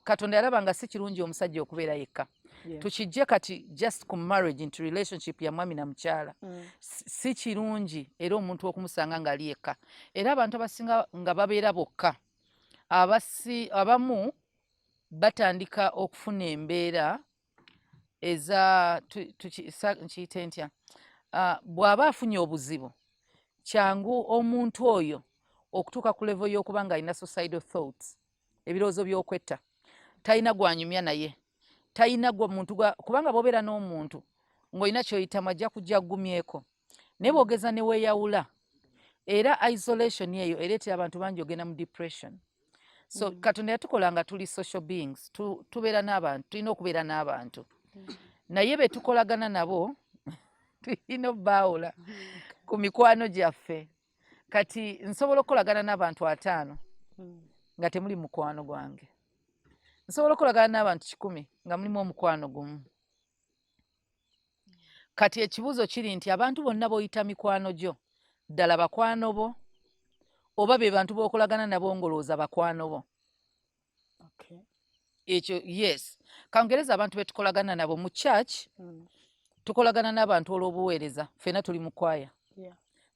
Katonda yalaba nga si kirungi omusajja okubeera yekka. Tukijje kati just ku marriage into relationship ya mwami na mukyala. Si kirungi era omuntu okumusanga ng'ali yekka. Era abantu abasinga nga babeera bokka. Abamu batandika okufuna embeera nkiyite ntya, bw'aba afunye obuzibu kyangu omuntu oyo okutuuka ku level y'okuba ng'alina suicidal thoughts, ebirowoozo by'okwetta. Talina gwanyumya naye, talina gwa muntu kubanga bw'obeera n'omuntu ng'olina ky'oyitamu ajja kujja aggumyeko. Naye bw'ogeza ne weeyawula, era isolation eyo ereetera abantu bangi ogenda mu depression. So Katonda yatukola nga tuli social beings, tubeera n'abantu, tulina okubeera n'abantu. Naye be tukolagana nabo tulina obbaawula ku mikwano gyaffe. Kati nsobola okukolagana n'abantu 5 nga temuli mukwano gwange. Nsobola okukolagana n'abantu 100 nga mulimu omukwano gumu. Kati ekibuuzo kiri nti abantu bonna b'oyita mikwano gyo ddala bakwano bo oba be bantu b'okolagana nabo ngolooza bakwano bo. Ekyo yes. Kangereza abantu be tukolagana nabo mu church, tukolagana n'abantu olw'obuweereza. Ffenna tuli mu kwaya.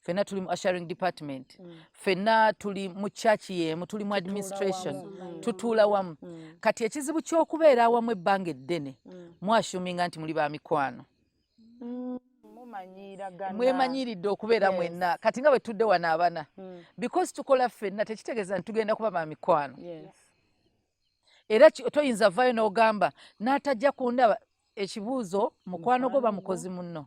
Ffenna tuli mu ushering department. Ffenna tuli mu church yemu, tuli mu administration. Tutuula wamu. Kati ekizibu ky'okubeera awamu ebbanga eddene mwashuminga nti muli ba mikwano. Mwemanyiridde okubeera mwenna. Kati nga bwe tudde wano abana. Because tukola ffenna tekitegeeza nti tugenda kuba ba mikwano. Era toyinza vayo n'ogamba n'atajja kundaba. Ekibuuzo mukwano gwo bamukozi munno.